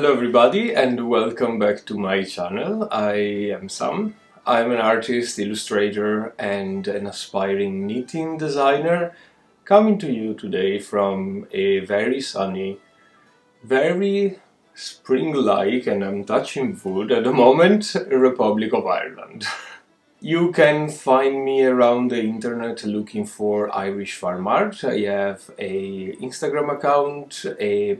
Hello everybody and welcome back to my channel. I am Sam. I'm an artist, illustrator and an aspiring knitting designer coming to you today from a very sunny, very spring-like, and I'm touching wood at the moment, Republic of Ireland. You can find me around the internet looking for Irish Farm Art. I have a Instagram account, a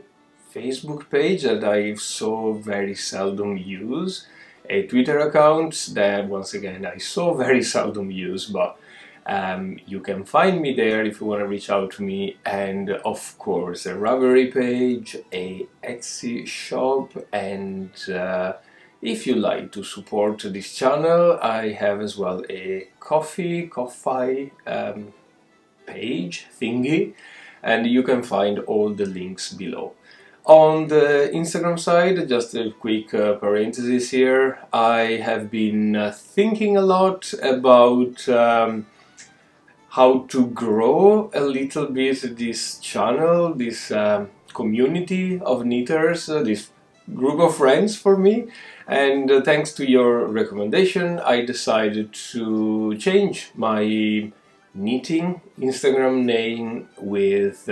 Facebook page that I so very seldom use, a Twitter account that once again I so very seldom use, but you can find me there if you want to reach out to me, and of course a Ravelry page, a Etsy shop, and if you like to support this channel, I have as well a Ko-fi page thingy, and you can find all the links below. On the Instagram side, just a quick parenthesis here, I have been thinking a lot about how to grow a little bit this channel, this community of knitters, this group of friends for me, and thanks to your recommendation I decided to change my knitting Instagram name with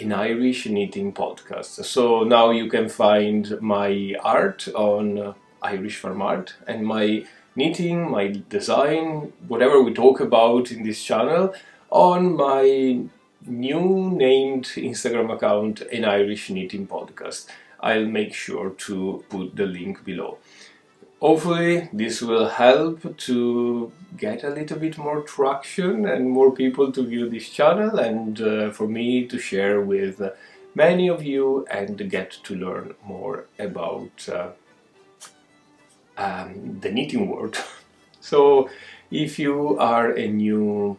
an Irish knitting podcast. So now you can find my art on Irish Farm Art, and my knitting, my design, whatever we talk about in this channel, on my new named Instagram account, an Irish knitting podcast. I'll make sure to put the link below. Hopefully this will help to get a little bit more traction and more people to view this channel, and for me to share with many of you and get to learn more about the knitting world. So if you are a new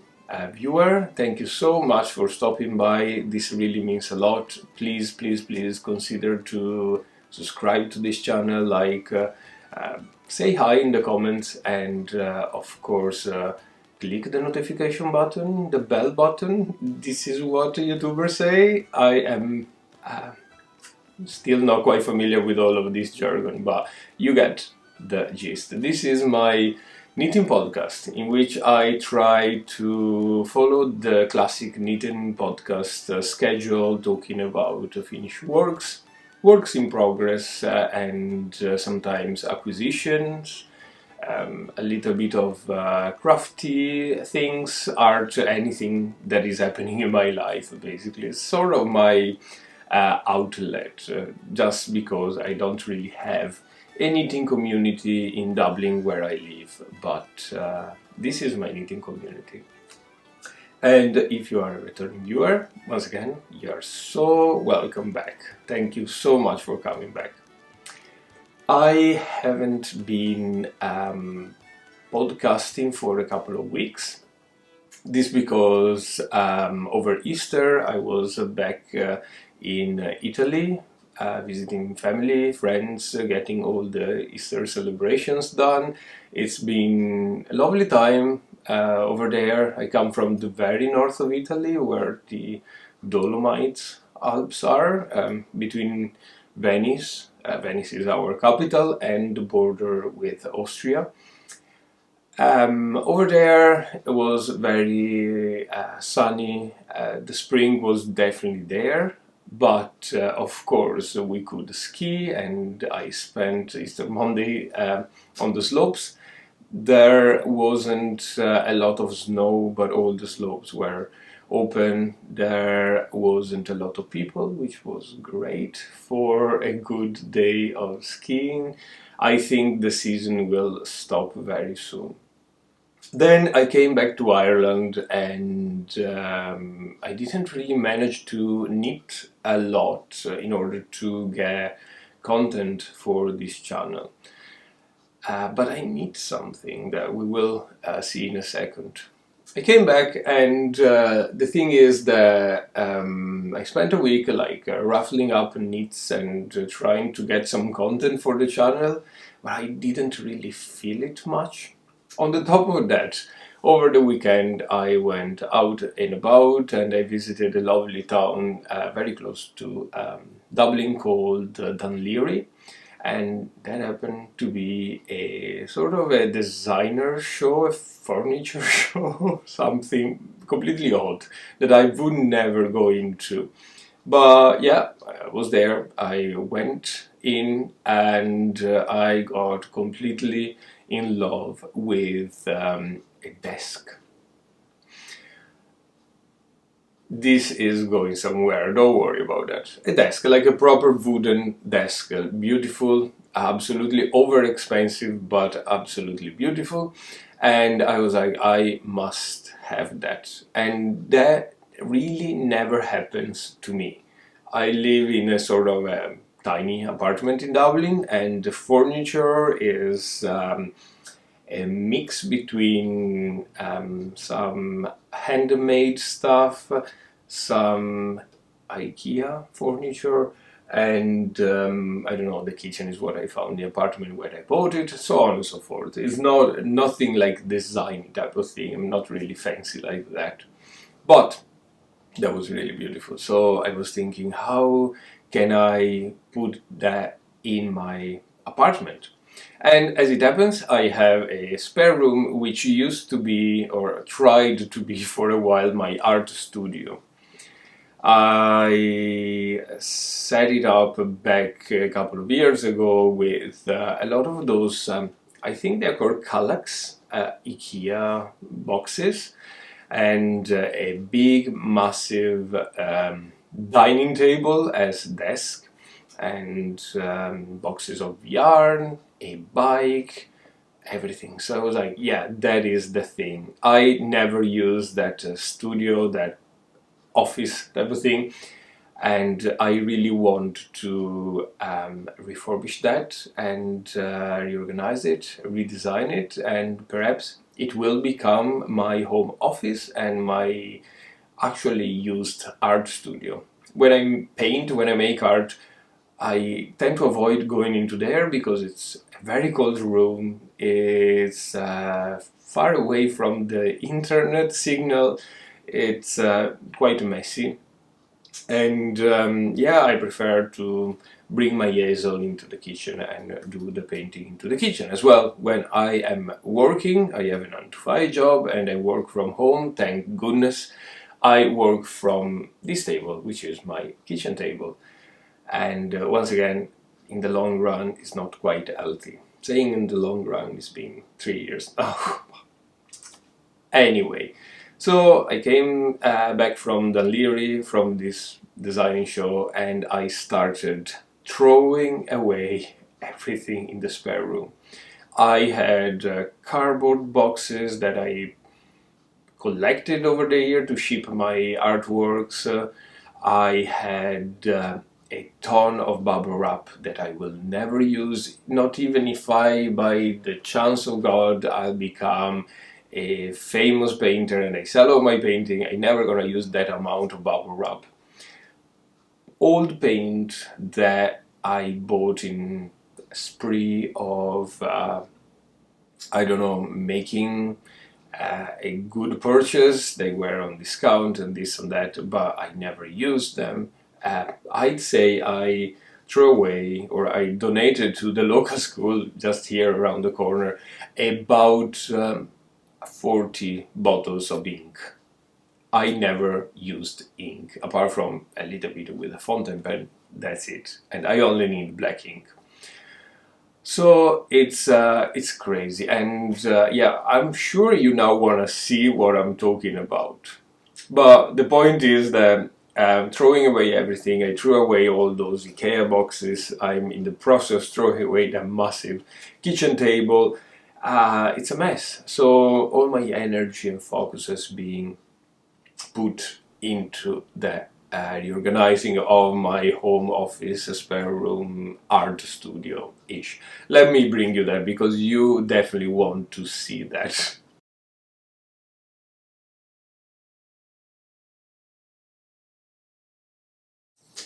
viewer, thank you so much for stopping by. This really means a lot. Please consider to subscribe to this channel, say hi in the comments, and of course click the notification button, the bell button. This is what YouTubers say. I am still not quite familiar with all of this jargon, but you get the gist. This is my knitting podcast, in which I try to follow the classic knitting podcast schedule, talking about finished works, works in progress, and sometimes acquisitions, a little bit of crafty things, art, anything that is happening in my life. Basically, it's sort of my outlet, just because I don't really have a knitting community in Dublin where I live, but this is my knitting community. And if you are a returning viewer, once again, you are so welcome back. Thank you so much for coming back. I haven't been podcasting for a couple of weeks. This because over Easter I was back in Italy, visiting family, friends, getting all the Easter celebrations done. It's been a lovely time over there. I come from the very north of Italy, where the Dolomites Alps are, between Venice. Venice is our capital, and the border with Austria. Over there it was very sunny. The spring was definitely there. But of course we could ski, and I spent Easter Monday on the slopes. There wasn't a lot of snow, but all the slopes were open. There wasn't a lot of people, which was great for a good day of skiing. I think the season will stop very soon. Then I came back to Ireland, and I didn't really manage to knit a lot in order to get content for this channel. But I knit something that we will see in a second. I came back, and the thing is that I spent a week ruffling up knits and trying to get some content for the channel, but I didn't really feel it much. On the top of that, over the weekend I went out and about and I visited a lovely town very close to Dublin called Dunleary. And that happened to be a sort of a designer show, a furniture show, something completely odd that I would never go into. But yeah, I was there. I went in and I got completely in love with a desk. This is going somewhere, don't worry about that. A desk, like a proper wooden desk, beautiful, absolutely over expensive, but absolutely beautiful. And I was like, I must have that. And that really never happens to me. I live in a sort of a tiny apartment in Dublin, and the furniture is a mix between some handmade stuff, some IKEA furniture, and I don't know. The kitchen is what I found, the apartment where I bought it, so on and so forth. It's not nothing like design type of thing. I'm not really fancy like that, but that was really beautiful. So I was thinking, how can I put that in my apartment? And as it happens, I have a spare room which used to be, or tried to be for a while, my art studio. I set it up back a couple of years ago with a lot of those, I think they're called Kallax, IKEA boxes, and a big, massive dining table as desk, and boxes of yarn, a bike, everything. So I was like, yeah, that is the thing. I never use that studio, that office type of thing, and I really want to refurbish that and reorganize it, redesign it, and perhaps it will become my home office and my actually used art studio. When I paint, when I make art, I tend to avoid going into there because it's a very cold room. It's far away from the internet signal. It's quite messy. And yeah, I prefer to bring my easel into the kitchen and do the painting into the kitchen as well. When I am working, I have a 9 to 5 job and I work from home, thank goodness. I work from this table, which is my kitchen table. And once again, in the long run, it's not quite healthy. Saying in the long run, it's been 3 years now. Anyway, so I came back from Dunleary, from this designing show, and I started throwing away everything in the spare room. I had cardboard boxes that I collected over the year to ship my artworks. I had a ton of bubble wrap that I will never use, not even if I, by the chance of God, I'll become a famous painter and I sell all my painting. I'm never gonna use that amount of bubble wrap. Old paint that I bought in a spree of I don't know, making a good purchase. They were on discount and this and that, but I never used them. I'd say I threw away, or I donated to the local school just here around the corner, about 40 bottles of ink. I never used ink, apart from a little bit with a fountain pen, that's it. And I only need black ink. So it's crazy, and yeah, I'm sure you now want to see what I'm talking about. But the point is that throwing away everything, I threw away all those IKEA boxes. I'm in the process of throwing away that massive kitchen table. It's a mess. So all my energy and focus has been put into the reorganizing of my home office, spare room, art studio-ish. Let me bring you that because you definitely want to see that.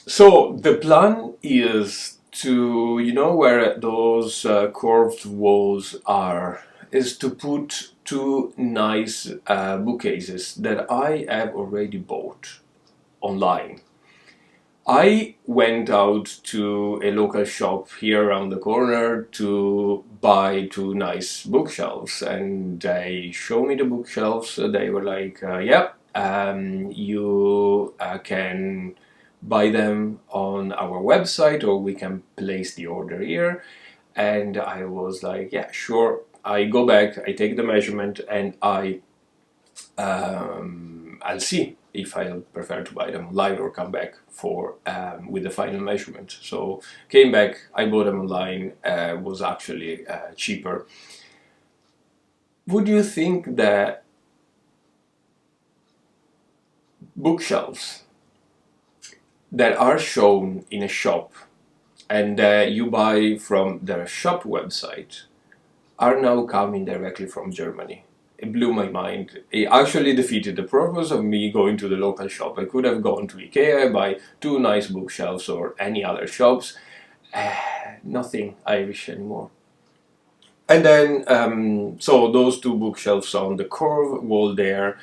So the plan is to, you know, where those curved walls are, is to put two nice bookcases that I have already bought online. I went out to a local shop here around the corner to buy two nice bookshelves, and they showed me the bookshelves. They were like, you can buy them on our website, or we can place the order here. And I was like, yeah, sure. I go back, I take the measurement, and I'll see if I prefer to buy them online or come back for with the final measurement. So came back, I bought them online, was actually cheaper. Would you think that bookshelves that are shown in a shop and you buy from their shop website are now coming directly from Germany? It blew my mind. It actually defeated the purpose of me going to the local shop. I could have gone to IKEA, buy two nice bookshelves or any other shops. Nothing Irish anymore. And then, so those two bookshelves on the curved wall there.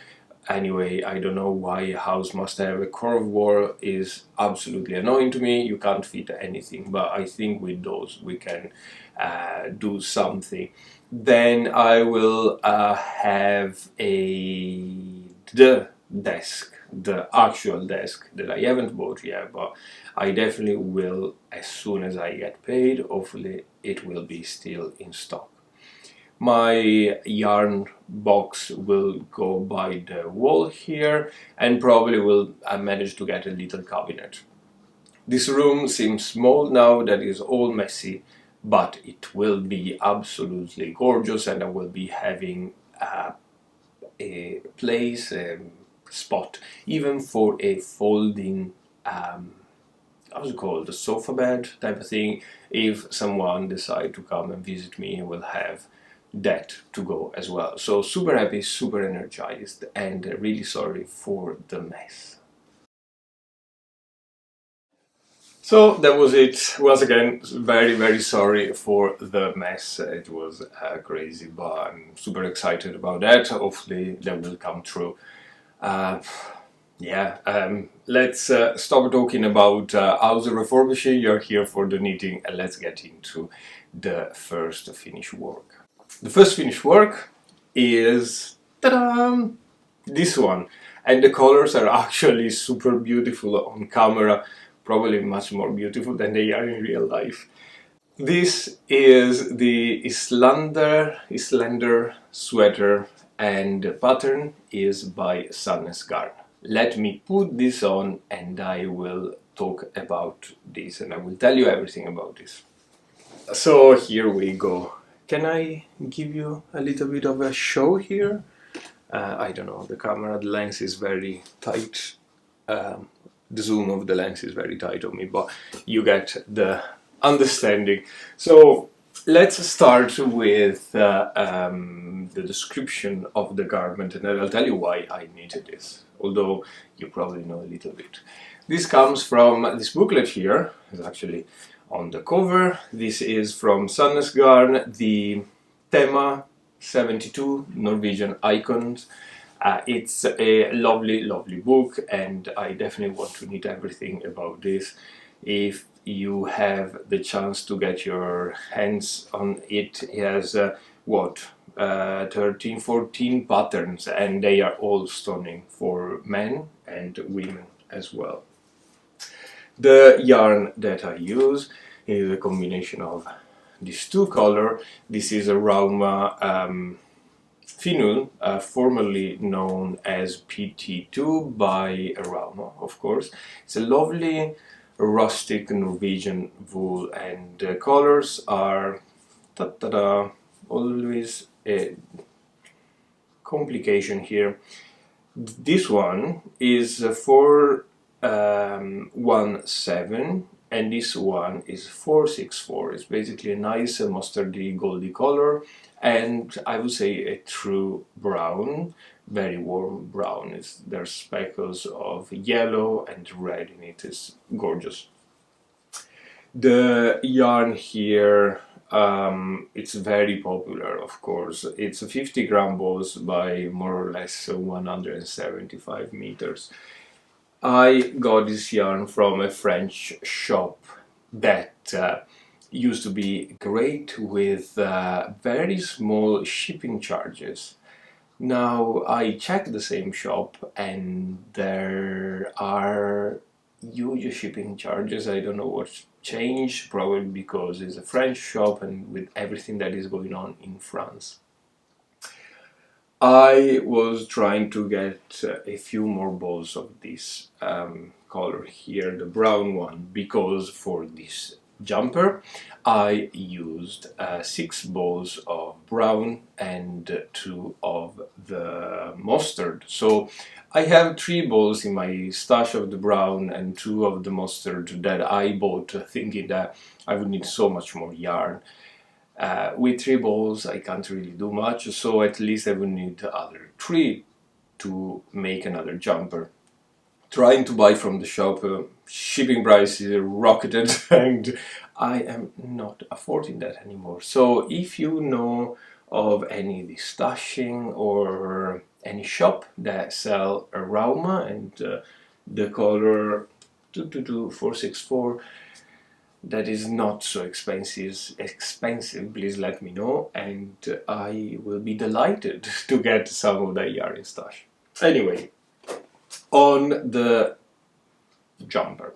Anyway, I don't know why a house must have a curved wall, is absolutely annoying to me. You can't fit anything, but I think with those we can do something. Then I will have the desk, the actual desk that I haven't bought yet, but I definitely will as soon as I get paid. Hopefully it will be still in stock. My yarn box will go by the wall here, and probably will manage to get a little cabinet. This room seems small now that is all messy, but it will be absolutely gorgeous, and I will be having a place, a spot, even for a folding how's it called, the sofa bed type of thing. If someone decide to come and visit me, will have that to go as well. So super happy, super energized, and really sorry for the mess. So that was it. Once again, very sorry for the mess. It was crazy, but I'm super excited about that. Hopefully that will come true. Let's stop talking about house refurbishing. You're here for the knitting, and let's get into the first finished work. The first finished work is ta-da! This one, and the colors are actually super beautiful on camera, probably much more beautiful than they are in real life. This is the Islander sweater, and the pattern is by Sadness Garn. Let me put this on and I will talk about this, and I will tell you everything about this. So here we go. Can I give you a little bit of a show here? I don't know, the camera, the lens is very tight. The zoom of the lens is very tight on me, but you get the understanding. So let's start with the description of the garment, and I'll tell you why I knitted this, although you probably know a little bit. This comes from this booklet here. It's actually on the cover. This is from Sadness Garn, the Tema 72 Norwegian Icons. It's a lovely book, and I definitely want to knit everything about this. If you have the chance to get your hands on it, it has 13, 14 patterns, and they are all stunning for men and women as well. The yarn that I use is a combination of these two colors. This is a Rauma Finul, formerly known as PT2 by Rauma, of course. It's a lovely rustic Norwegian wool, and the colors are always a complication here. This one is 417, and this one is 464. It's basically a nice mustardy goldy color, and I would say a true brown, very warm brown. There's speckles of yellow and red in it. It's gorgeous. The yarn here It's very popular, of course. It's a 50-gram boss by more or less 175 meters. I got this yarn from a French shop that used to be great with very small shipping charges. Now I checked the same shop and there are huge shipping charges. I don't know what's changed, probably because it's a French shop and with everything that is going on in France. I was trying to get a few more balls of this color here, the brown one, because for this jumper I used 6 balls of brown and 2 of the mustard. So I have 3 balls in my stash of the brown and 2 of the mustard that I bought thinking that I would need so much more yarn. With 3 balls I can't really do much, so at least I would need the other 3 to make another jumper. Trying to buy from the shop, shipping prices rocketed and I am not affording that anymore. So if you know of any destashing or any shop that sell a Rauma and the color 222464 that is not so expensive, please let me know and I will be delighted to get some of that yarn in stash. Anyway, on the jumper,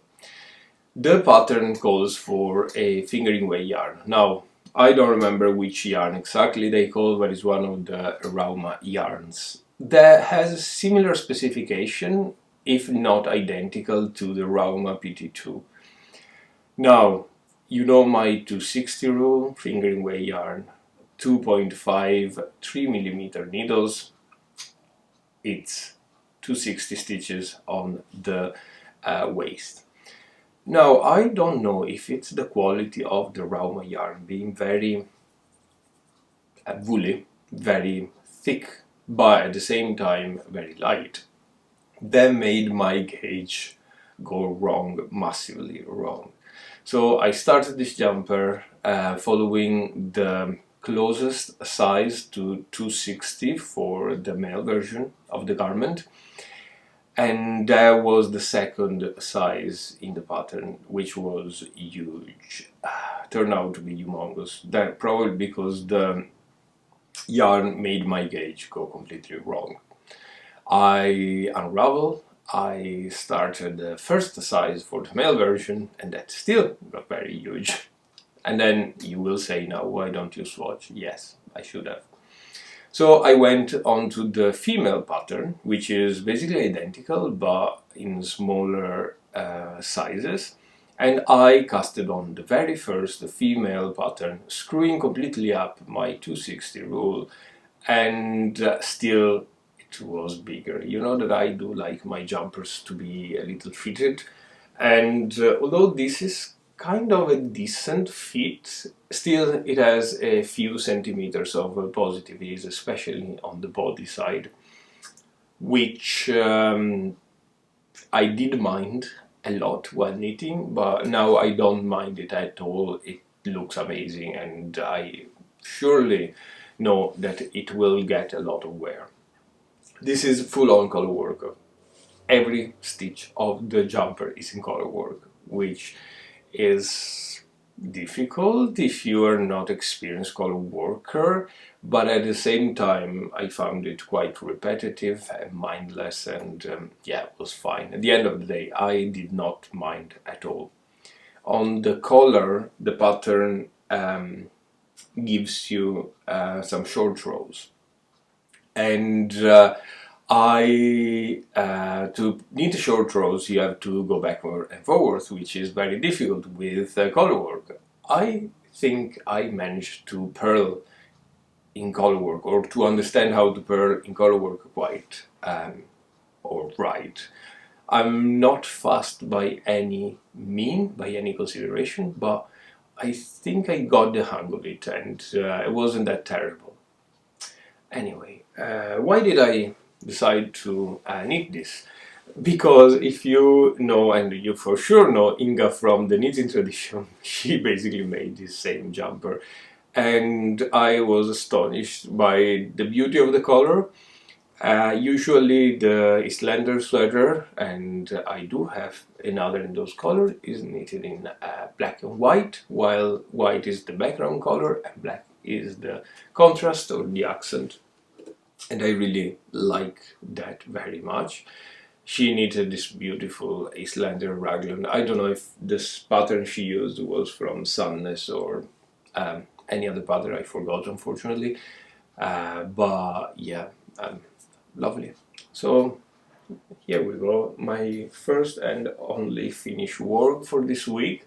the pattern calls for a fingering weight yarn. Now I don't remember which yarn exactly they call, but it's one of the Rauma yarns that has a similar specification, if not identical, to the Rauma PT2. Now, you know my 260 rule, fingering weight yarn, 2.5 3mm needles, it's 260 stitches on the waist. Now, I don't know if it's the quality of the Rauma yarn being very woolly, very thick, but at the same time very light, that made my gauge go wrong, massively wrong. So I started this jumper following the closest size to 260 for the male version of the garment, and that was the second size in the pattern, which was huge. Turned out to be humongous. That probably because the yarn made my gauge go completely wrong. I unraveled. I started the first size for the male version and that still got very huge. And then you will say, now why don't you swatch? Yes, I should have. So I went on to the female pattern, which is basically identical but in smaller sizes, and I casted on the very first female pattern, screwing completely up my 260 rule, and still it was bigger. You know that I do like my jumpers to be a little fitted, and although this is kind of a decent fit, still it has a few centimeters of positive ease, especially on the body side, which I did mind a lot while knitting, but now I don't mind it at all. It looks amazing and I surely know that it will get a lot of wear. This is full-on color work. Every stitch of the jumper is in color work, which is difficult if you are not experienced color worker, but at the same time I found it quite repetitive and mindless, and yeah, it was fine. At the end of the day, I did not mind at all. On the collar, the pattern gives you some short rows, and to knit short rows you have to go backward and forwards, which is very difficult with color work. I think I managed to purl in color work, or to understand how to purl in color work quite or right. I'm not fast by any mean, by any consideration, but I think I got the hang of it and it wasn't that terrible. Anyway, why did I decide to knit this? Because if you know, and you for sure know Inga from the knitting tradition, she basically made this same jumper. And I was astonished by the beauty of the color. Usually the Islander sweater, and I do have another in those colors, is knitted in black and white, while white is the background color and black is the contrast or the accent. And I really like that very much. She knitted this beautiful Islander raglan. I don't know if this pattern she used was from Sunness or any other pattern, I forgot unfortunately. But yeah, lovely. So here we go, my first and only finished work for this week.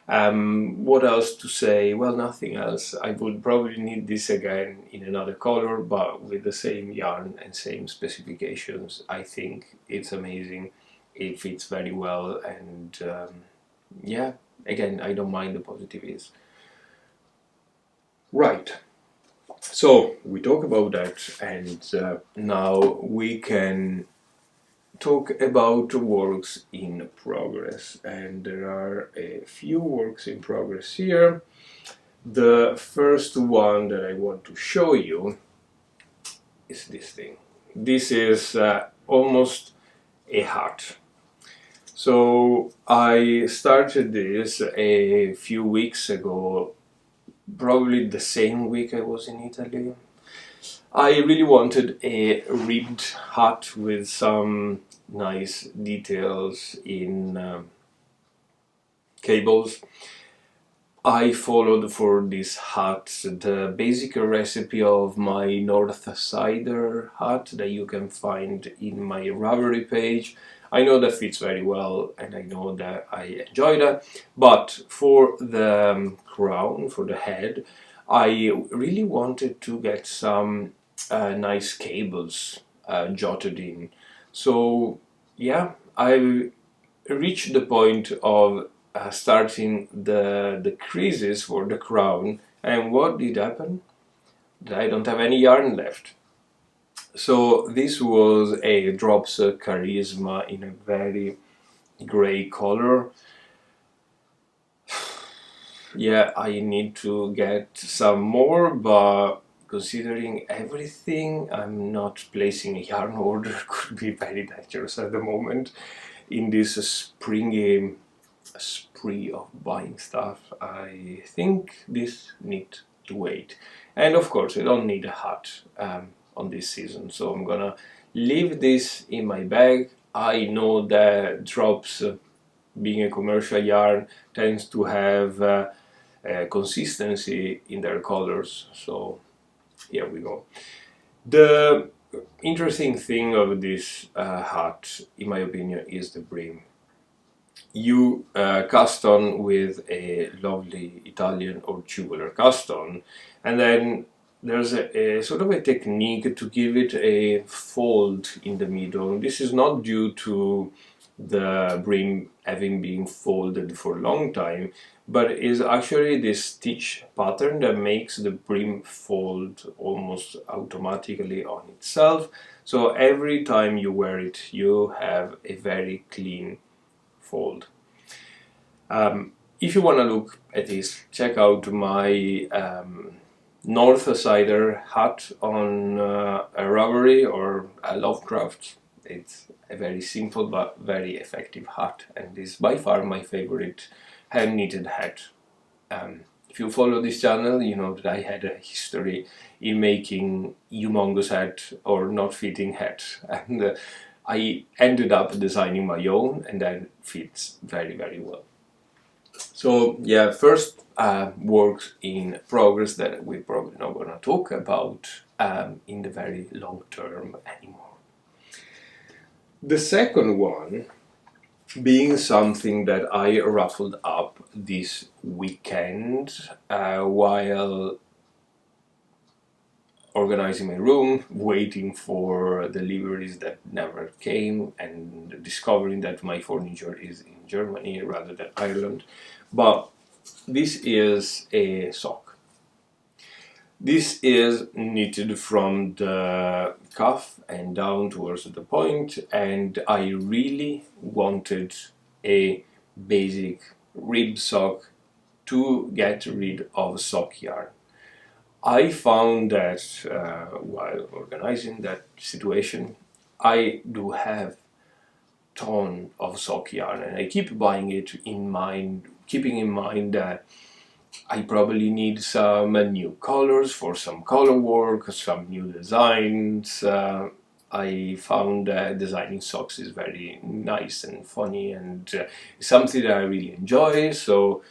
What else to say? Well, nothing else. I would probably need this again in another color, but with the same yarn and same specifications. I think it's amazing. It fits very well, and yeah, again, I don't mind the positives. Right. So we talk about that, and now we can talk about works in progress. And there are a few works in progress here. The first one that I want to show you is this thing. This is almost a hat. So I started this a few weeks ago, probably the same week I was in Italy. I really wanted a ribbed hat with some nice details in cables. I followed for this hat the basic recipe of my North Sider hat that you can find in my Ravelry page. I know that fits very well and I know that I enjoy that, but for the crown, for the head, I really wanted to get some nice cables jotted in. So yeah, I reached the point of starting the creases for the crown, and what did happen? That I don't have any yarn left. So this was a Drops Charisma in a very gray color. Yeah, I need to get some more, but considering everything, I'm not placing a yarn order. Could be very dangerous at the moment in this springy spree of buying stuff. I think this needs to wait. And of course, I don't need a hat on this season, so I'm gonna leave this in my bag. I know that Drops, being a commercial yarn, tends to have consistency in their colors, so here we go. The interesting thing of this hat, in my opinion, is the brim. You cast on with a lovely Italian or tubular cast on, and then there's a sort of a technique to give it a fold in the middle. This is not due to the brim having been folded for a long time, but is actually this stitch pattern that makes the brim fold almost automatically on itself. So every time you wear it, you have a very clean fold. If you want to look at this, check out my North Sider hat on a Ravelry or a Lovecraft. It's a very simple but very effective hat, and is by far my favorite hand knitted hat. If you follow this channel, you know that I had a history in making humongous hat or not fitting hat, and I ended up designing my own, and that fits very, very well. So yeah, first works in progress that we're probably not going to talk about in the very long term anymore. The second one being something that I ruffled up this weekend while organizing my room, waiting for deliveries that never came, and discovering that my furniture is in Germany rather than Ireland. But this is a sock. This is knitted from the cuff and down towards the point, and I really wanted a basic rib sock to get rid of sock yarn. I found that while organizing that situation, I do have ton of sock yarn, and I keep buying it in mind, keeping in mind that I probably need some new colors for some color work, some new designs. I found designing socks is very nice and funny, and something that I really enjoy. So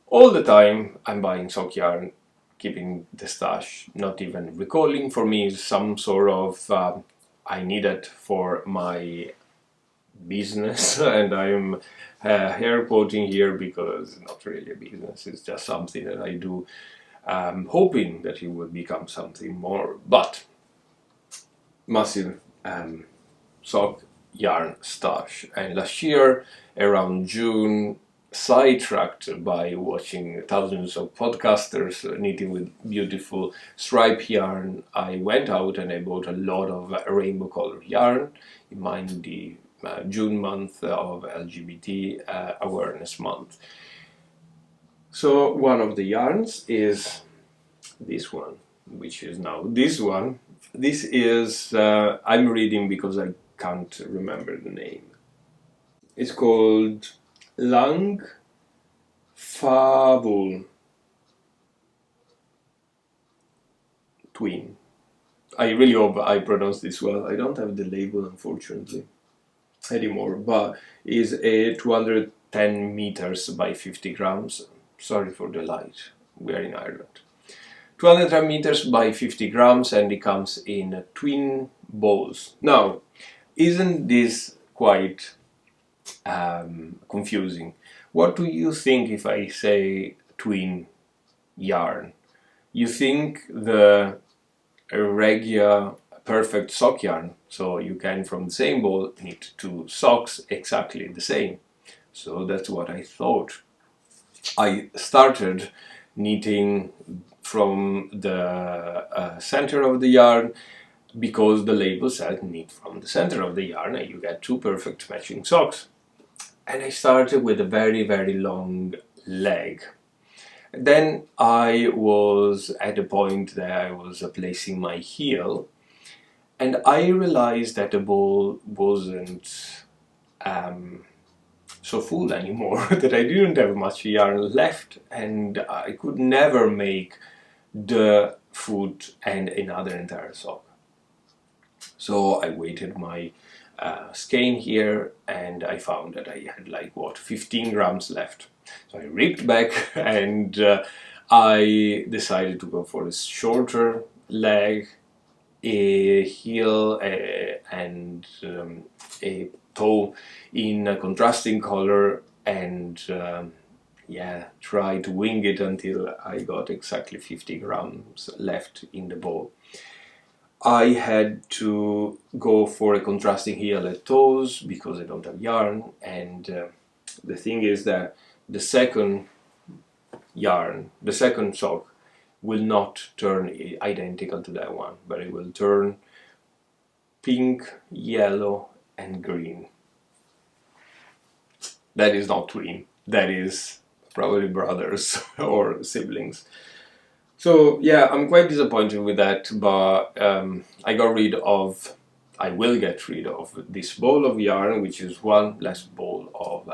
all the time I'm buying sock yarn, keeping the stash, not even recalling. For me, is some sort of I need it for my business, and I'm hair quoting here because it's not really a business, it's just something that I do, hoping that it will become something more. But massive sock yarn stash, and last year around June, sidetracked by watching thousands of podcasters knitting with beautiful stripe yarn, I went out and I bought a lot of rainbow colored yarn in mind the June month of LGBT awareness month. So one of the yarns is this one, which is now this one. This is, I'm reading because I can't remember the name. It's called Lang Fabul Twin. I really hope I pronounced this well. I don't have the label, unfortunately, anymore, but is a 210 meters by 50 grams. Sorry for the light, we are in Ireland. 210 meters by 50 grams, and it comes in twin balls. Now, isn't this quite confusing? What do you think if I say twin yarn? You think the regular perfect sock yarn, so you can from the same ball knit two socks exactly the same. So that's what I thought. I started knitting from the center of the yarn because the label said knit from the center of the yarn and you get two perfect matching socks. And I started with a very, very long leg. Then I was at a point that I was placing my heel, and I realized that the ball wasn't so full anymore, that I didn't have much yarn left, and I could never make the foot and another entire sock. So I weighted my skein here, and I found that I had like 15 grams left. So I ripped back and I decided to go for a shorter leg, a heel, and a toe in a contrasting color, and yeah, try to wing it until I got exactly 50 grams left in the bowl. I had to go for a contrasting heel at toes because I don't have yarn, and the thing is that the second yarn, the second sock, will not turn identical to that one, but it will turn pink, yellow, and green. That is not twin, that is probably brothers or siblings. So yeah, I'm quite disappointed with that, but I will get rid of this ball of yarn, which is one less ball of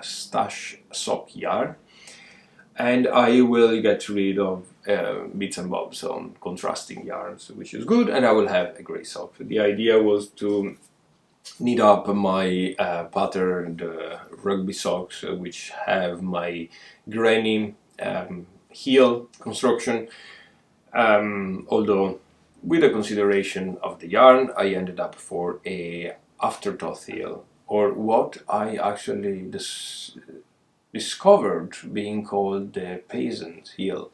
stash sock yarn, and I will get rid of bits and bobs on contrasting yarns, which is good, and I will have a grey sock. The idea was to knit up my patterned rugby socks, which have my granny heel construction, although with the consideration of the yarn I ended up for a afterthought heel, or what I actually discovered being called the peasant heel.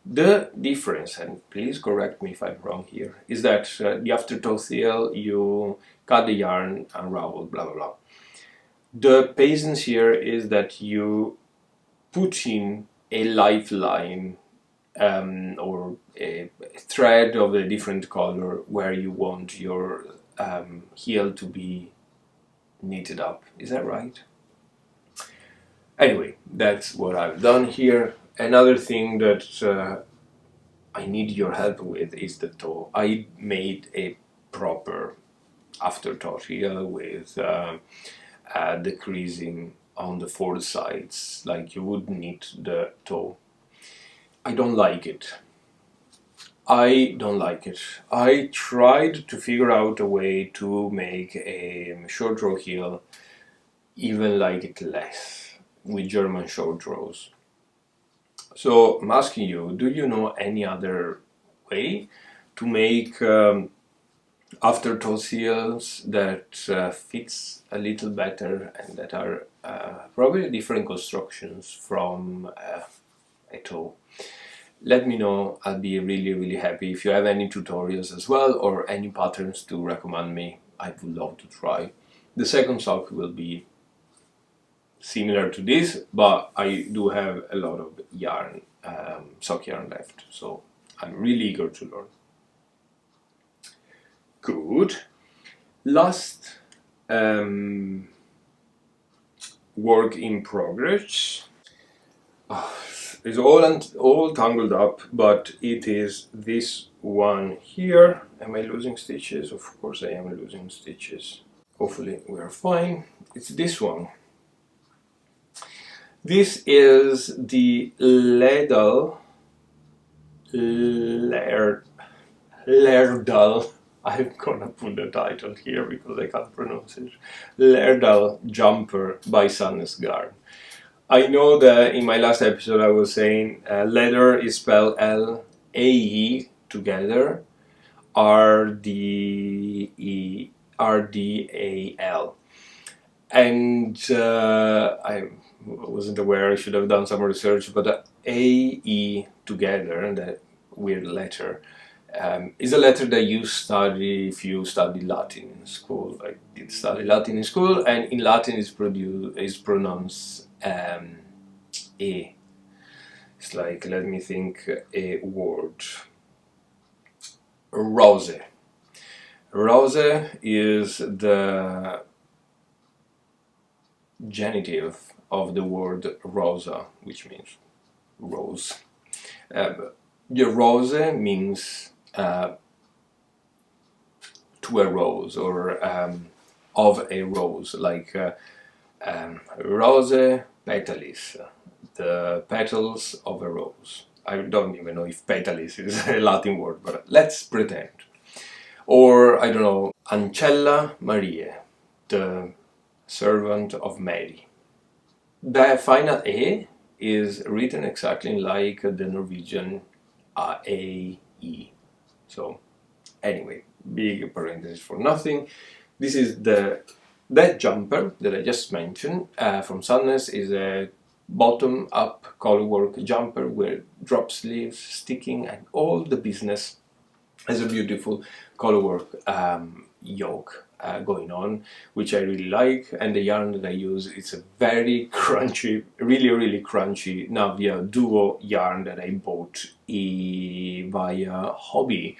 The difference, and please correct me if I'm wrong here, is that the afterthought heel, you cut the yarn, unravel, blah blah blah. The peasant here is that you put in a lifeline or a thread of a different color where you want your heel to be knitted up. Is that right? Anyway, that's what I've done here. Another thing that I need your help with is the toe. I made a proper afterthought heel with decreasing on the four sides, like you would knit the toe. I don't like it. I don't like it. I tried to figure out a way to make a short row heel even like it less with German short rows. So I'm asking you, do you know any other way to make afterthought heels that fits a little better and that are probably different constructions from a toe? Let me know. I'll be really happy. If you have any tutorials as well or any patterns to recommend me, I would love to try. The second sock will be similar to this, but I do have a lot of yarn, sock yarn left, so I'm really eager to learn. Good. Last work in progress. It's all tangled up, but it is this one here. Am I losing stitches? Of course I am losing stitches. Hopefully we are fine. It's this one. This is the Ledal Lerdal. I'm gonna put the title here because I can't pronounce it. Lerdal Jumper by Sannes Garn. I know that in my last episode I was saying leather is spelled L-A-E together, R-D-A-L. And I wasn't aware, I should have done some research, but A-E together, that weird letter, is a letter that you study if you study Latin in school. I did study Latin in school, and in Latin is pronounced E. It's like, let me think, a word. Rose. Rose is the genitive of the word rosa, which means rose. The rose means to a rose, or of a rose, like rose petalis, the petals of a rose. I don't even know if petalis is a Latin word, but let's pretend. Or, I don't know, Ancella Mariae, the servant of Mary. The final E is written exactly like the Norwegian A-E. So, anyway, big parenthesis for nothing. This is that jumper that I just mentioned from Sannes. Is a bottom-up colorwork jumper with drop sleeves, sticking, and all the business. Has a beautiful colorwork yoke going on, which I really like, and the yarn that I use, it's a very crunchy, really crunchy Navia Duo yarn that I bought via Hobby,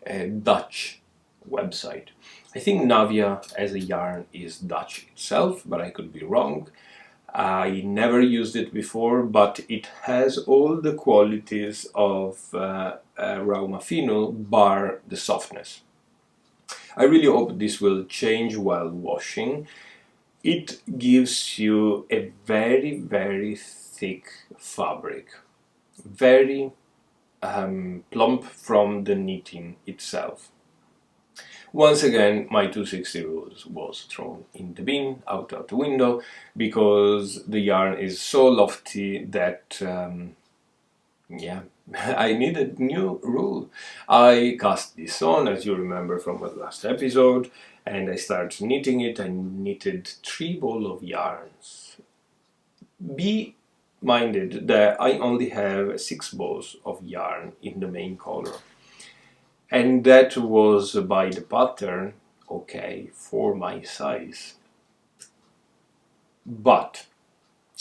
a Dutch website. I think Navia as a yarn is Dutch itself, but I could be wrong. I never used it before, but it has all the qualities of Rauma Fino, bar the softness. I really hope this will change while washing. It gives you a very thick fabric, very plump from the knitting itself. Once again, my 260 rules was thrown in the bin, out the window, because the yarn is so lofty that, yeah, I needed new rule. I cast this on, as you remember from the last episode, and I started knitting it. I knitted 3 balls of yarns. Be minded that I only have 6 balls of yarn in the main color. And that was by the pattern, okay, for my size. But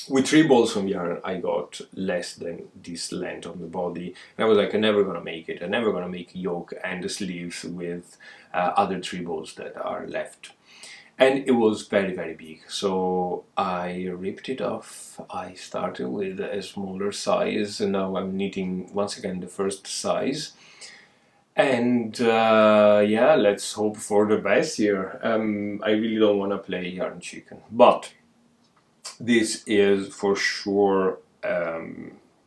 with 3 balls of yarn I got less than this length on the body, and I was like, I'm never gonna make it. I'm never gonna make a yoke and the sleeves with other 3 balls that are left. And it was very, very big, so I ripped it off. I started with a smaller size, and now I'm knitting once again the first size. And yeah, let's hope for the best here. I really don't want to play yarn chicken, but this is for sure a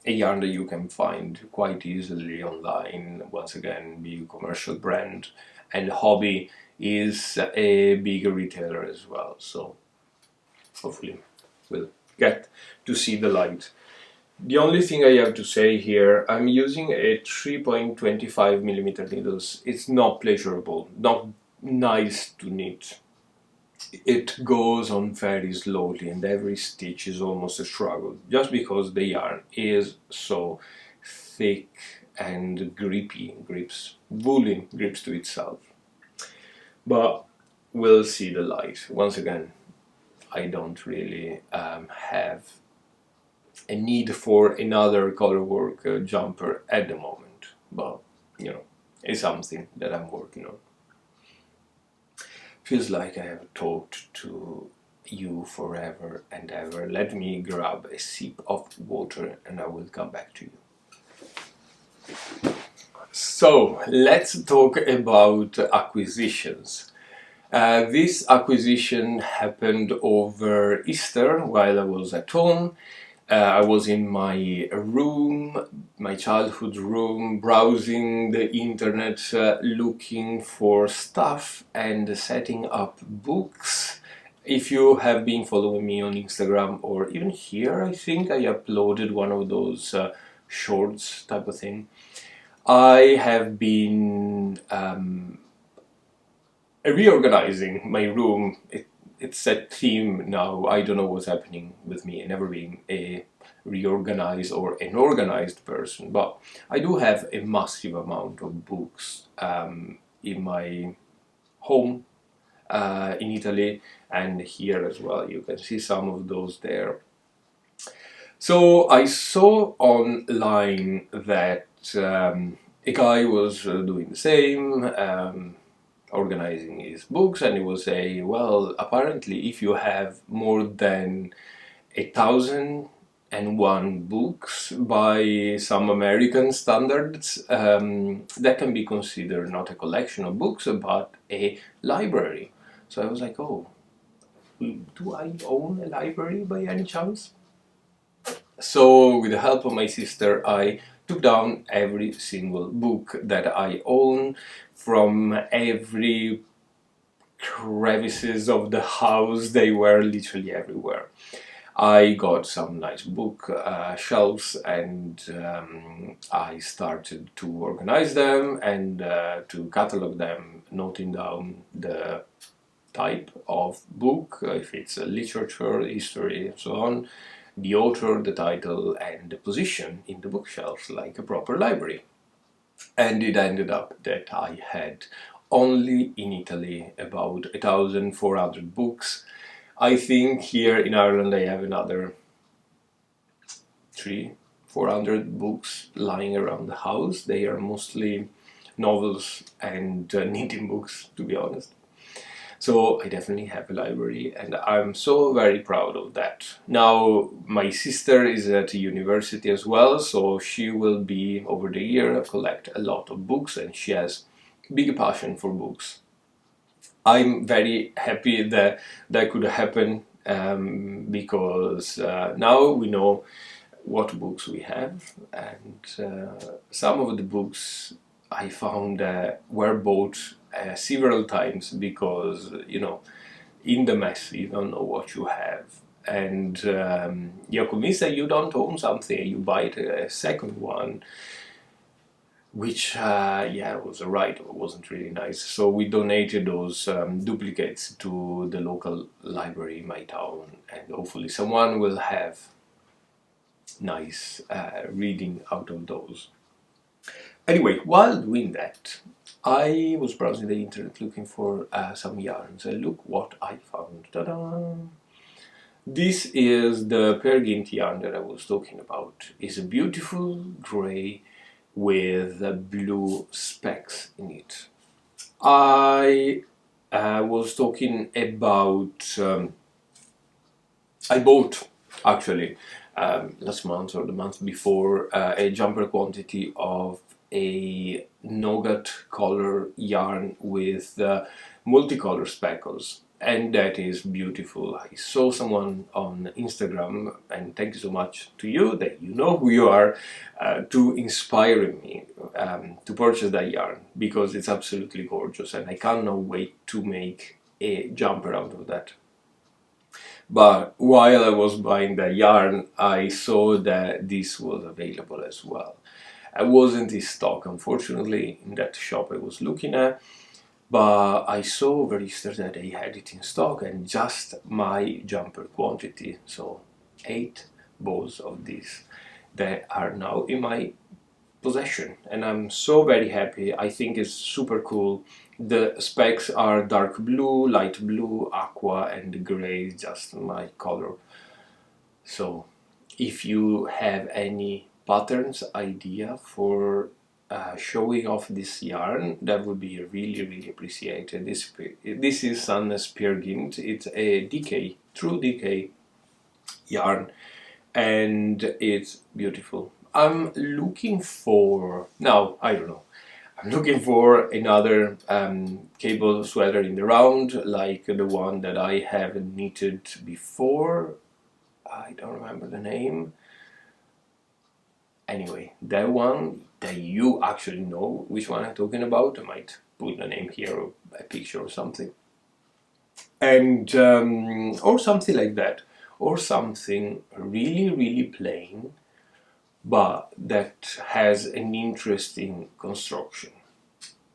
yarn that you can find quite easily online. Once again, be a commercial brand, and Hobby is a bigger retailer as well, so hopefully we'll get to see the light. The only thing I have to say here, I'm using a 3.25mm needles. It's not pleasurable, not nice to knit. It goes on very slowly and every stitch is almost a struggle, just because the yarn is so thick and woolly, grips to itself. But we'll see the light. Once again, I don't really have a need for another colorwork jumper at the moment, but you know, it's something that I'm working on. Feels like I have talked to you forever and ever. Let me grab a sip of water and I will come back to you. So let's talk about acquisitions. This acquisition happened over Easter while I was at home. I was in my room, my childhood room, browsing the internet, looking for stuff and setting up books. If you have been following me on Instagram or even here, I think I uploaded one of those shorts type of thing. I have been reorganizing my room. It's a theme now. I don't know what's happening with me. I've never been a reorganized or an organized person, but I do have a massive amount of books in my home in Italy and here as well. You can see some of those there. So I saw online that a guy was doing the same. Organizing his books, and he will say, well, apparently if you have more than 1,001 books by some American standards, that can be considered not a collection of books but a library. So I was like, oh, do I own a library by any chance? So with the help of my sister, I took down every single book that I own from every crevices of the house. They were literally everywhere. I got some nice book shelves, and I started to organize them and to catalog them, noting down the type of book, if it's a literature, history, and so on, the author, the title, and the position in the bookshelves, like a proper library. And it ended up that I had only in Italy about 1,400 books. I think here in Ireland I have another 300-400 books lying around the house. They are mostly novels and knitting books, to be honest. So I definitely have a library, and I'm so very proud of that. Now my sister is at university as well, so she will be over the year collect a lot of books, and she has big passion for books. I'm very happy that that could happen because now we know what books we have, and some of the books I found were bought several times because, you know, in the mess you don't know what you have, and you're convinced that you don't own something, you buy a second one, which yeah, was right, it wasn't really nice. So we donated those duplicates to the local library in my town, and hopefully someone will have nice reading out of those. Anyway, while doing that, I was browsing the internet looking for some yarns, and look what I found. Ta-da! This is the Peer Gynt yarn that I was talking about. It's a beautiful grey with blue specks in it. I was talking about, I bought actually last month or the month before a jumper quantity of a nougat color yarn with multicolor speckles, and that is beautiful. I saw someone on Instagram, and thank you so much to you, that you know who you are, to inspire me to purchase that yarn, because it's absolutely gorgeous and I cannot wait to make a jumper out of that. But while I was buying the yarn, I saw that this was available as well. I wasn't in stock, unfortunately, in that shop I was looking at, but I saw over Easter that they had it in stock, and just my jumper quantity, so 8 balls of this, that are now in my possession, and I'm so very happy. I think it's super cool. The specs are dark blue, light blue, aqua, and the gray is just my color. So if you have any patterns idea for showing off this yarn, that would be really appreciated. This is Sannes Peer Gynt. It's a DK, true DK yarn, and it's beautiful. I'm looking for, now, I don't know, I'm looking for another cable sweater in the round, like the one that I have knitted before. I don't remember the name. Anyway, that one that you actually know which one I'm talking about. I might put the name here, or a picture or something. And, or something like that. Or something really plain, but that has an interesting construction.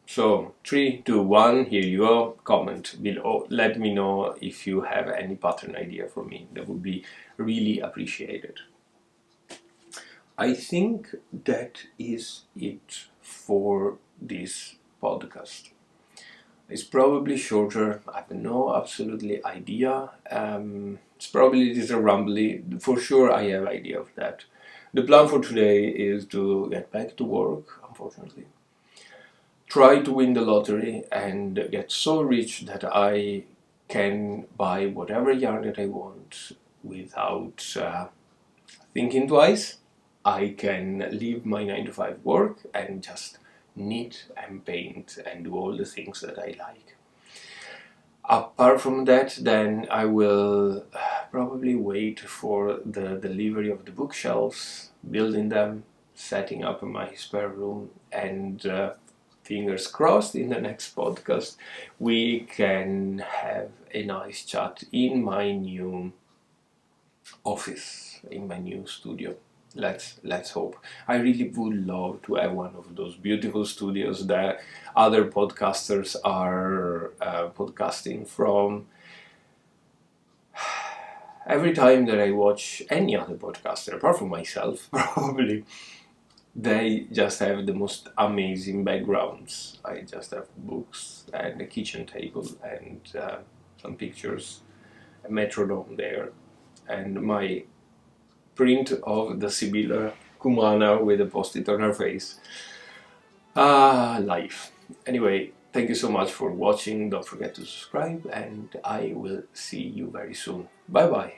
So 3, 2, 1, here you go. Comment below. Let me know if you have any pattern idea for me. That would be really appreciated. I think that is it for this podcast. It's probably shorter. I have no absolutely idea. It's probably just a rumbly. For sure, I have idea of that. The plan for today is to get back to work, unfortunately. Try to win the lottery and get so rich that I can buy whatever yarn that I want without thinking twice. I can leave my 9 to 5 work and just knit and paint and do all the things that I like. Apart from that, then I will probably wait for the delivery of the bookshelves, building them, setting up my spare room, and fingers crossed, in the next podcast we can have a nice chat in my new office, in my new studio. Let's hope. I really would love to have one of those beautiful studios that other podcasters are podcasting from. Every time that I watch any other podcaster, apart from myself, probably, they just have the most amazing backgrounds. I just have books and a kitchen table and some pictures, a metronome there, and my print of the Sibylla Cumana with a post-it on her face. Life. Anyway, thank you so much for watching. Don't forget to subscribe, and I will see you very soon. Bye bye.